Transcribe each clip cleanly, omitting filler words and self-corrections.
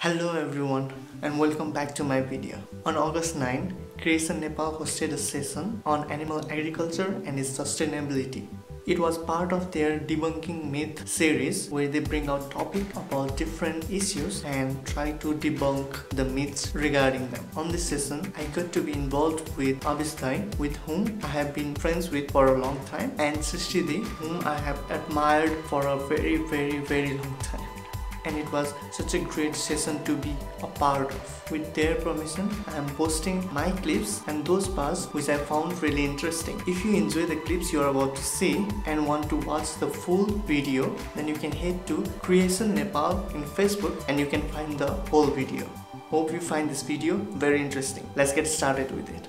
Hello everyone and welcome back to my video. On August 9, Creasion Nepal hosted a session on animal agriculture and its sustainability. It was part of their Debunking Myth series where they bring out topics about different issues and try to debunk the myths regarding them. On this session, I got to be involved with Abhistai, with whom I have been friends with for a long time, and Srishti, whom I have admired for a very long time. And it was such a great session to be a part of. With their permission, I am posting my clips and those parts which I found really interesting. If you enjoy the clips you are about to see and want to watch the full video, then you can head to Creation Nepal in Facebook and you can find the whole video. Hope you find this video very interesting. Let's get started with it.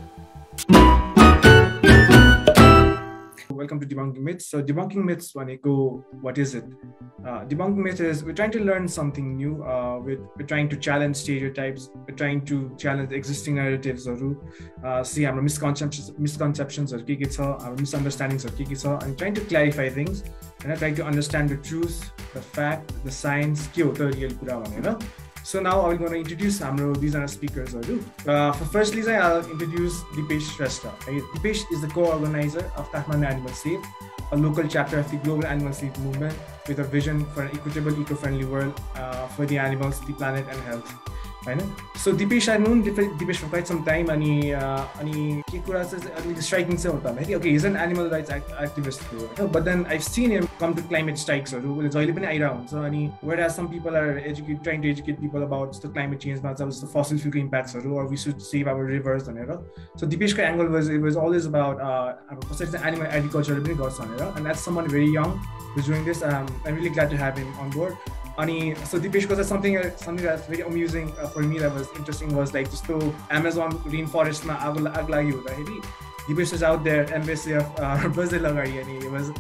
Welcome to Debunking Myths. So Debunking Myths, what is it? Debunking Myths is we're trying to learn something new. We're trying to challenge stereotypes. We're trying to challenge existing narratives. See our misconceptions or our misunderstandings and trying to clarify things and trying to understand the truth, the fact, the science. So now I'm going to introduce these are our speakers. Firstly, I'll introduce Dipesh Shrestha. Dipesh is the co-organizer of Kathmandu Animal Save, a local chapter of the global animal save movement with a vision for an equitable, eco-friendly world for the animals, the planet, and health. So Dipesh, I've known Dipesh for quite some time, and he's striking. Okay, he's an animal rights activist, but then I've seen him come to climate strikes. So whereas some people are trying to educate people about the climate change, the fossil fuel impacts, or we should save our rivers. So Dipesh's angle was always about animal agriculture, and that's someone very young who's doing this. I'm really glad to have him on board. So Dipesh, because something that's very amusing for me that was interesting was like just to Amazon rainforest na aglagi Dipesh was out there, embassy of Brazil, and he was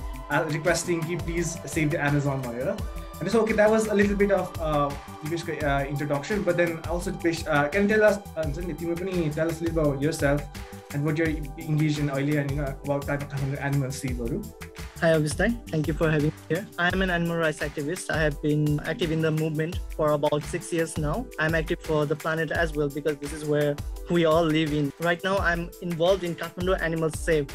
requesting please save the Amazon. And so okay, that was a little bit of Dipesh's introduction, but then also Dipesh, can you tell us a little about yourself and what you're engaged in earlier and about type of animal save. Hi Abhistai, thank you for having me here. I am an animal rights activist. I have been active in the movement for about 6 years now. I'm active for the planet as well because this is where we all live in. Right now I'm involved in Kathmandu Animal Save.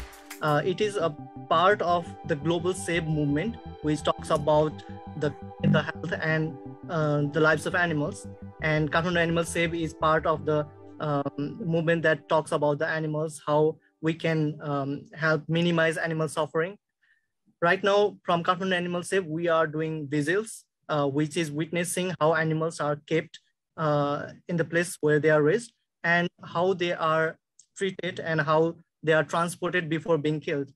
It is a part of the global save movement which talks about the health and the lives of animals. And Kathmandu Animal Save is part of the movement that talks about the animals, how we can help minimize animal suffering. Right now, from Kathmandu Animal Save, we are doing vigils, which is witnessing how animals are kept in the place where they are raised and how they are treated and how they are transported before being killed.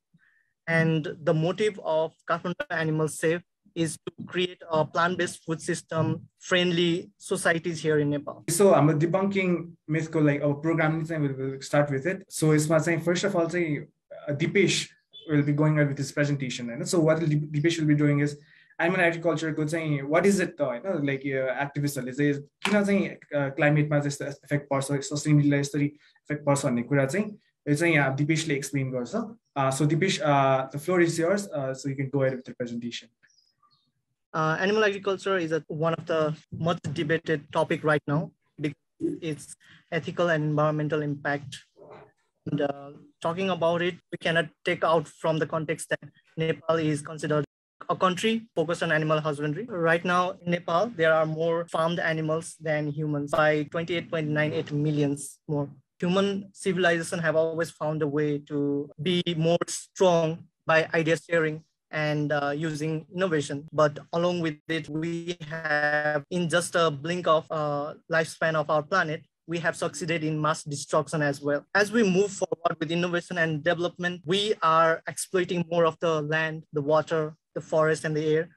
And the motive of Kathmandu Animal Save is to create a plant-based food system friendly societies here in Nepal. So I'm debunking myth, like our program, we'll start with it. So it's saying, first of all, Dipesh will be going on with his presentation. And so what Dipesh will be doing is animal agriculture saying what is it like activists is climate effect sustainability effect it's Dipesh explain so Dipesh, the floor is yours, so you can go ahead with the presentation. Animal agriculture is one of the most debated topic right now because its ethical and environmental impact. And talking about it, we cannot take out from the context that Nepal is considered a country focused on animal husbandry. Right now in Nepal, there are more farmed animals than humans, by 28.98 millions more. Human civilization have always found a way to be more strong by idea sharing and using innovation. But along with it, we have, in just a blink of lifespan of our planet, we have succeeded in mass destruction as well. As we move forward with innovation and development, we are exploiting more of the land, the water, the forest, and the air.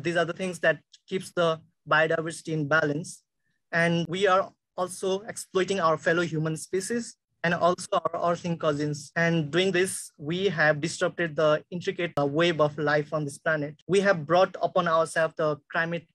These are the things that keeps the biodiversity in balance. And we are also exploiting our fellow human species and also our earthing cousins. And doing this, we have disrupted the intricate web of life on this planet. We have brought upon ourselves the climate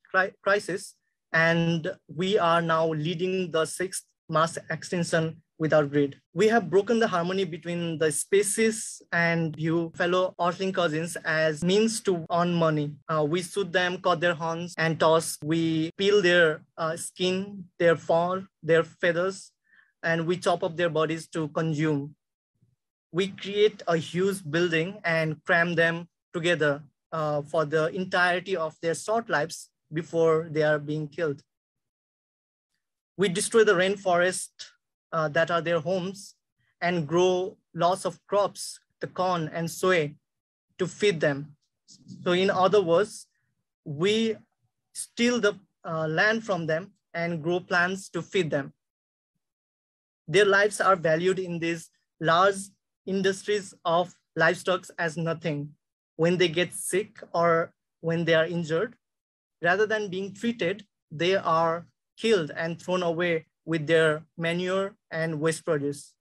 crisis, and we are now leading the 6th mass extinction without greed. We have broken the harmony between the species and view fellow earthling cousins as means to earn money. We shoot them, cut their horns and toss. We peel their skin, their fur, their feathers, and we chop up their bodies to consume. We create a huge building and cram them together for the entirety of their short lives before they are being killed. We destroy the rainforest that are their homes and grow lots of crops, the corn and soy, to feed them. So in other words, we steal the land from them and grow plants to feed them. Their lives are valued in these large industries of livestock as nothing. When they get sick or when they are injured, rather than being treated, they are killed and thrown away with their manure and waste produce.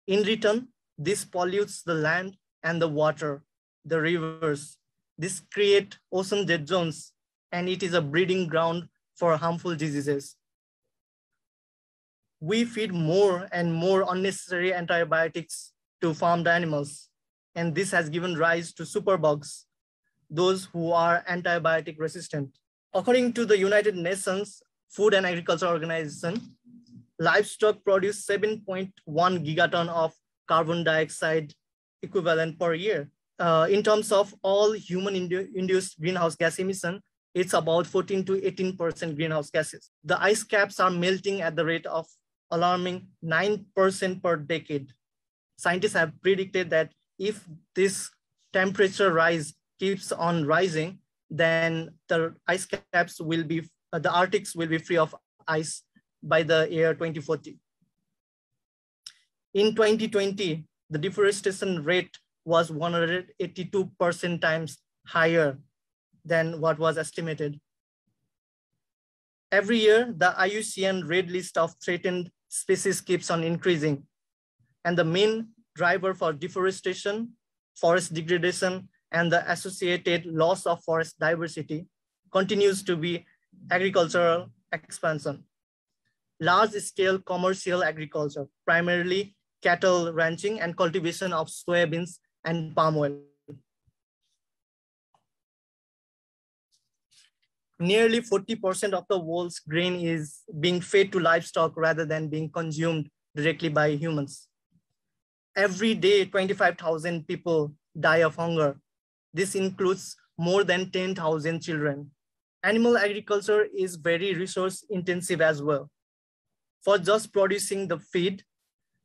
In return, this pollutes the land and the water, the rivers. This creates ocean dead zones, and it is a breeding ground for harmful diseases. We feed more and more unnecessary antibiotics to farmed animals, and this has given rise to superbugs, those who are antibiotic resistant. According to the United Nations Food and Agriculture Organization, livestock produce 7.1 gigaton of carbon dioxide equivalent per year. In terms of all human-induced greenhouse gas emission, it's about 14 to 18% greenhouse gases. The ice caps are melting at the rate of alarming 9% per decade. Scientists have predicted that if this temperature rise keeps on rising, then the ice caps will be, the Arctics will be free of ice by the year 2040. In 2020, the deforestation rate was 182% times higher than what was estimated. Every year, the IUCN red list of threatened species keeps on increasing. And the main driver for deforestation, forest degradation, and the associated loss of forest diversity continues to be agricultural expansion. Large-scale commercial agriculture, primarily cattle ranching and cultivation of soybeans and palm oil. Nearly 40% of the world's grain is being fed to livestock rather than being consumed directly by humans. Every day, 25,000 people die of hunger. This includes more than 10,000 children. Animal agriculture is very resource intensive as well. For just producing the feed,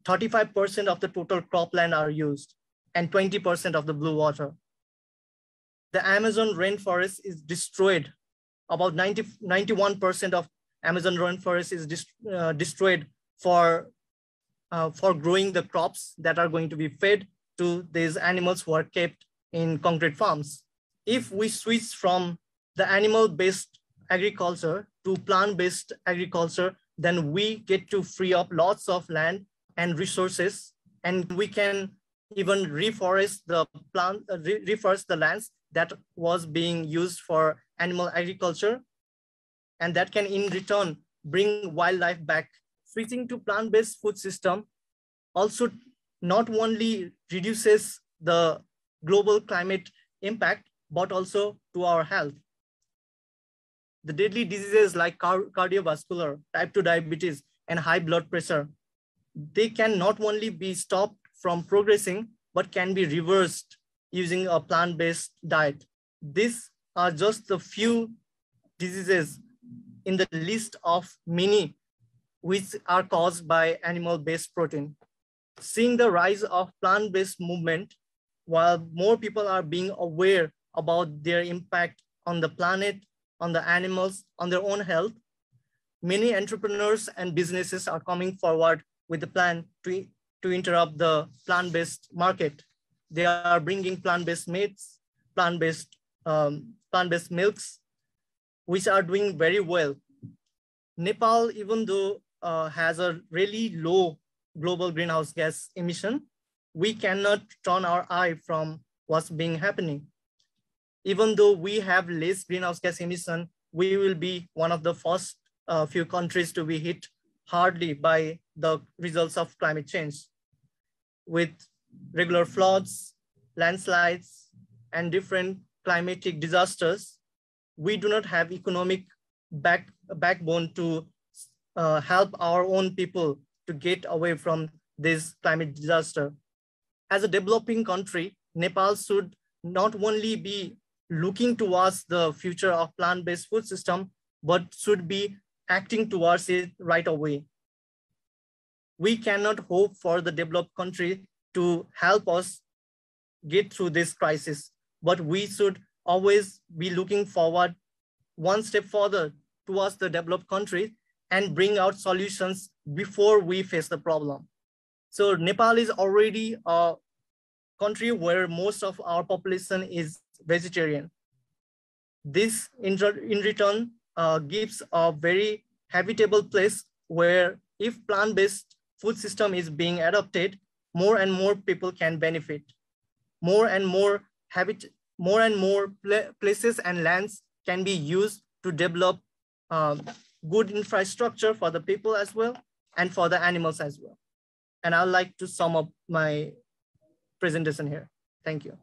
35% of the total cropland are used and 20% of the blue water. The Amazon rainforest is destroyed. About 91% of Amazon rainforest is destroyed for growing the crops that are going to be fed to these animals who are kept in concrete farms. If we switch from the animal-based agriculture to plant-based agriculture, then we get to free up lots of land and resources, and we can even reforest the lands that was being used for animal agriculture, and that can in return bring wildlife back. Switching to plant-based food system also not only reduces the global climate impact, but also to our health. The deadly diseases like cardiovascular, type 2 diabetes, and high blood pressure, they can not only be stopped from progressing, but can be reversed using a plant-based diet. These are just a few diseases in the list of many which are caused by animal-based protein. Seeing the rise of plant-based movement, while more people are being aware about their impact on the planet, on the animals, on their own health, many entrepreneurs and businesses are coming forward with a plan to interrupt the plant-based market. They are bringing plant-based meats, plant-based milks, which are doing very well. Nepal, even though has a really low global greenhouse gas emission, we cannot turn our eye from what's being happening. Even though we have less greenhouse gas emission, we will be one of the first few countries to be hit hardly by the results of climate change. With regular floods, landslides, and different climatic disasters, we do not have economic backbone to help our own people to get away from this climate disaster. As a developing country, Nepal should not only be looking towards the future of plant-based food system, but should be acting towards it right away. We cannot hope for the developed country to help us get through this crisis, but we should always be looking forward one step further towards the developed country and bring out solutions before we face the problem. So Nepal is already a country where most of our population is vegetarian. This in return gives a very habitable place where if plant-based food system is being adopted, more and more people can benefit. More and more places and lands can be used to develop good infrastructure for the people as well and for the animals as well. And I'd like to sum up my presentation here. Thank you.